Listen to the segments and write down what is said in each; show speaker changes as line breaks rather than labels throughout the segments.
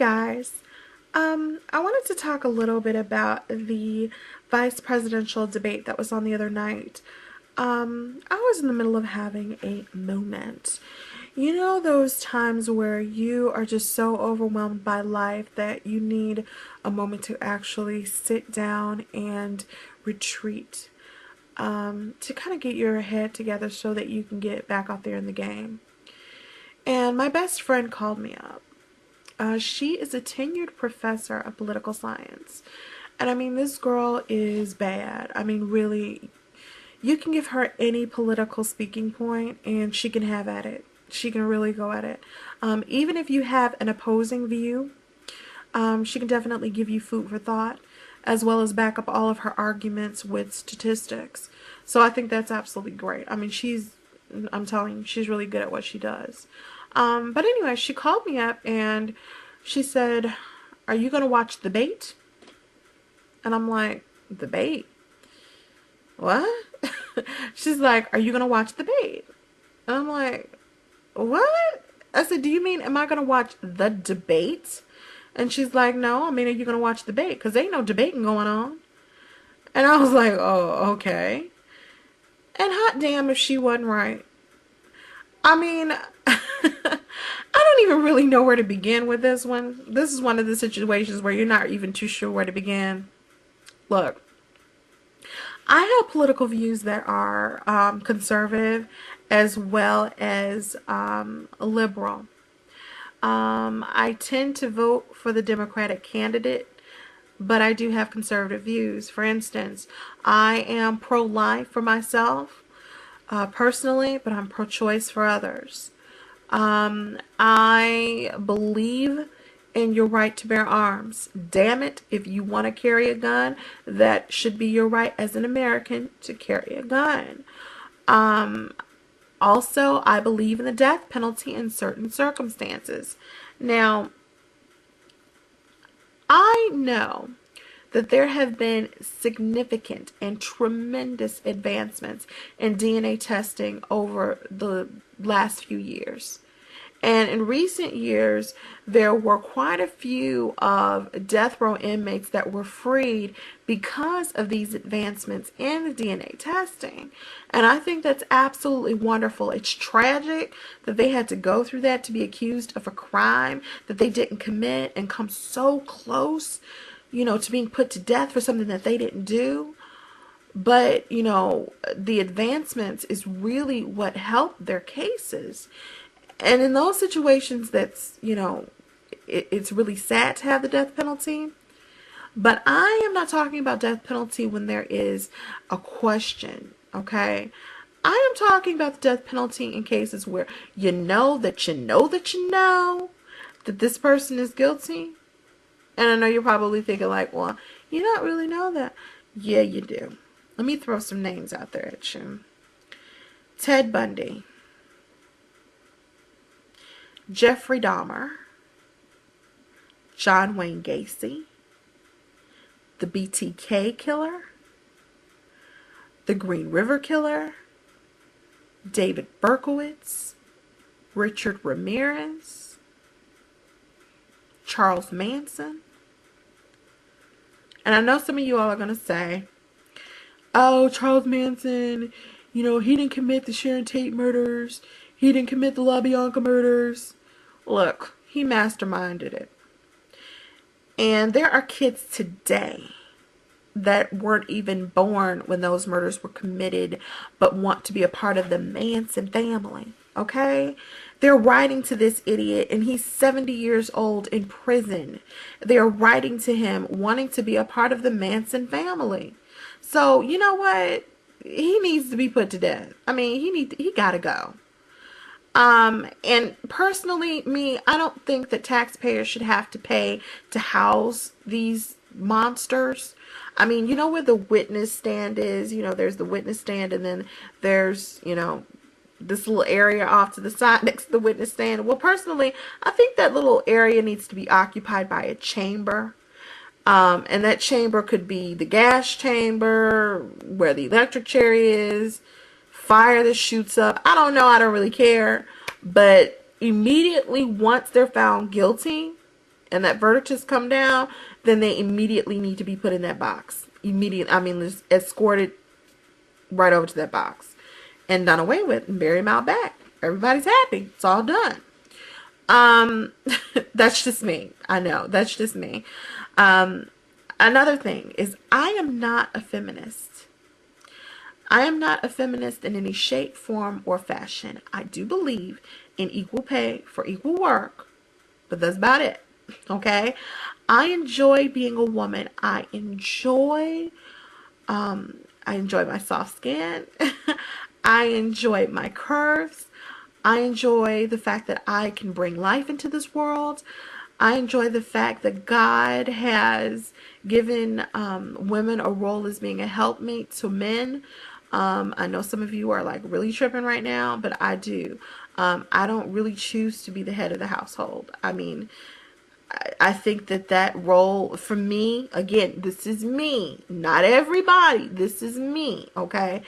guys. I wanted to talk a little bit about the vice presidential debate that was on the other night. I was in the middle of having a moment. You know, those times where you are just so overwhelmed by life that you need a moment to actually sit down and retreat, to kind of get your head together so that you can get back out there in the game. And my best friend called me up. She is a tenured professor of political science. And I mean, this girl is bad. I mean, really, you can give her any political speaking point and she can have at it. She can really go at it. Even if you have an opposing view, she can definitely give you food for thought, as well as back up all of her arguments with statistics. So I think that's absolutely great. I mean, I'm telling you, she's really good at what she does. But anyway, she called me up and she said, "Are you going to watch the debate?" And I'm like, "Debate? What?" She's like, "Are you going to watch the debate?" And I'm like, "What?" I said, "Do you mean, am I going to watch the debate?" And she's like, "No, I mean, are you going to watch the debate? Because ain't no debating going on." And I was like, "Oh, okay." And hot damn if she wasn't right. I mean, I don't even really know where to begin with this one. This is one of the situations where you're not even too sure where to begin. Look, I have political views that are conservative as well as liberal. I tend to vote for the Democratic candidate, but I do have conservative views. For instance, I am pro-life for myself personally, but I'm pro-choice for others. I believe in your right to bear arms. Damn it, if you want to carry a gun, that should be your right as an American to carry a gun. Also, I believe in the death penalty in certain circumstances. Now, I know that there have been significant and tremendous advancements in DNA testing over the last few years. And in recent years, there were quite a few of death row inmates that were freed because of these advancements in the DNA testing. And I think that's absolutely wonderful. It's tragic that they had to go through that to be accused of a crime that they didn't commit and come so close, to being put to death for something that they didn't do. But, the advancements is really what helped their cases. And in those situations, it's really sad to have the death penalty. But I am not talking about death penalty when there is a question, okay? I am talking about the death penalty in cases where you know that this person is guilty. And I know you're probably thinking like, well, you don't really know that. Yeah, you do. Let me throw some names out there at you. Ted Bundy. Jeffrey Dahmer, John Wayne Gacy, the BTK killer, the Green River killer, David Berkowitz, Richard Ramirez, Charles Manson. And I know some of you all are going to say, "Oh, Charles Manson, he didn't commit the Sharon Tate murders. He didn't commit the LaBianca murders." Look, he masterminded it. And there are kids today that weren't even born when those murders were committed, but want to be a part of the Manson family, okay? They're writing to this idiot, and he's 70 years old in prison. They're writing to him, wanting to be a part of the Manson family. So, you know what? He needs to be put to death. I mean, he gotta go. And personally, I don't think that taxpayers should have to pay to house these monsters. I mean, you know where the witness stand is? There's the witness stand, and then there's, this little area off to the side next to the witness stand. Well, personally, I think that little area needs to be occupied by a chamber. And that chamber could be the gas chamber, where the electric chair is, fire that shoots up. I don't know. I don't really care. But immediately once they're found guilty, and that verdict has come down, then they immediately need to be put in that box. Just escorted right over to that box and done away with and bury them out back. Everybody's happy. It's all done. That's just me. I know. That's just me. Another thing is I am not a feminist. I am not a feminist in any shape, form, or fashion. I do believe in equal pay for equal work, but that's about it. Okay? I enjoy being a woman. I enjoy my soft skin. I enjoy my curves. I enjoy the fact that I can bring life into this world. I enjoy the fact that God has given women a role as being a helpmate to men. I know some of you are like really tripping right now, but I do. I don't really choose to be the head of the household. I mean, I think that role for me, again, this is me, not everybody. This is me, okay?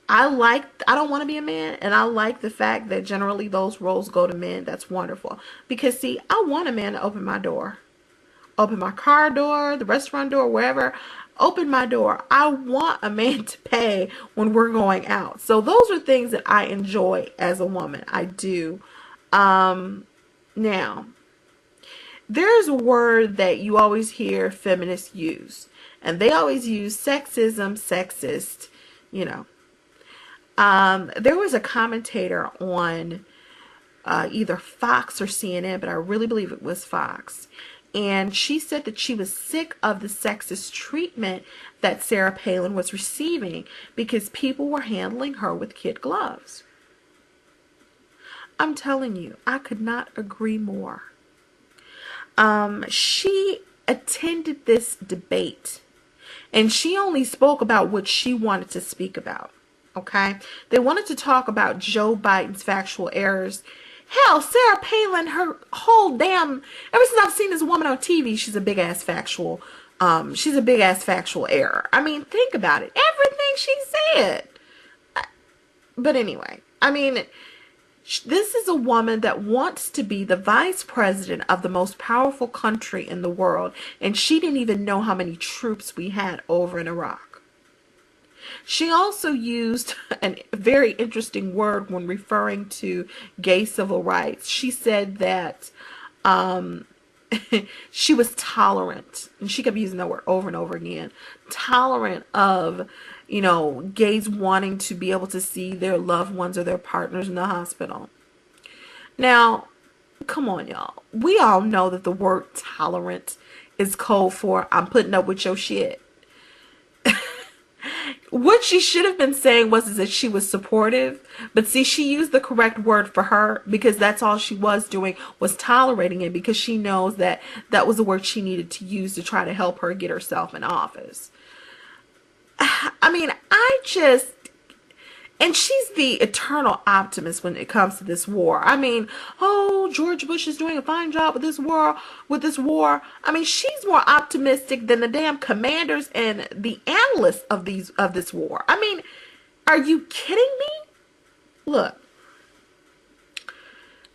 I don't want to be a man, and I like the fact that generally those roles go to men. That's wonderful. Because, see, I want a man to open my door. Open my car door, the restaurant door, wherever. Open my door. I want a man to pay when we're going out. So those are things that I enjoy as a woman. I do. Now, there's a word that you always hear feminists use. And they always use sexism, sexist, you know. There was a commentator on either Fox or CNN, but I really believe it was Fox. And she said that she was sick of the sexist treatment that Sarah Palin was receiving because people were handling her with kid gloves. I'm telling you, I could not agree more. She attended this debate and she only spoke about what she wanted to speak about. Okay, they wanted to talk about Joe Biden's factual errors. Hell, Sarah Palin, her whole damn, ever since I've seen this woman on TV, she's a big ass factual error. I mean, think about it. Everything she said. But anyway, I mean, this is a woman that wants to be the vice president of the most powerful country in the world, and she didn't even know how many troops we had over in Iraq. She also used a very interesting word when referring to gay civil rights. She said that she was tolerant, and she kept using that word over and over again, tolerant of, you know, gays wanting to be able to see their loved ones or their partners in the hospital. Now, come on, y'all. We all know that the word tolerant is code for I'm putting up with your shit. What she should have been saying was that she was supportive. But see, she used the correct word for her because that's all she was doing, was tolerating it, because she knows that that was the word she needed to use to try to help her get herself in office. I mean, and she's the eternal optimist when it comes to this war. I mean, oh, George Bush is doing a fine job with this war. I mean, she's more optimistic than the damn commanders and the analysts of this war. I mean, are you kidding me? Look,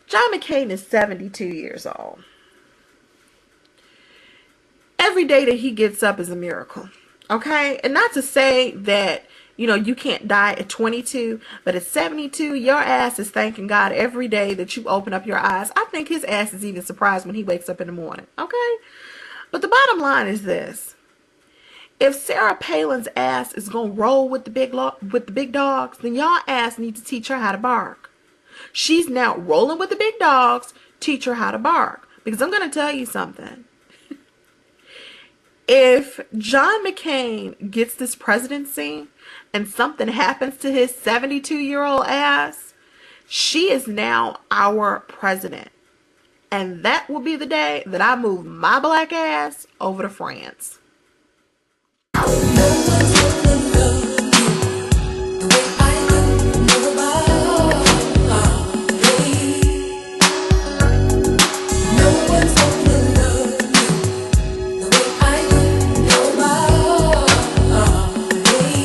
John McCain is 72 years old. Every day that he gets up is a miracle. Okay? And not to say that, you know, you can't die at 22, but at 72, your ass is thanking God every day that you open up your eyes. I think his ass is even surprised when he wakes up in the morning. Okay? But the bottom line is this. If Sarah Palin's ass is going to roll with the big dogs, then y'all ass need to teach her how to bark. She's now rolling with the big dogs. Teach her how to bark. Because I'm going to tell you something. If John McCain gets this presidency and something happens to his 72-year-old ass, she is now our president. And that will be the day that I move my black ass over to France.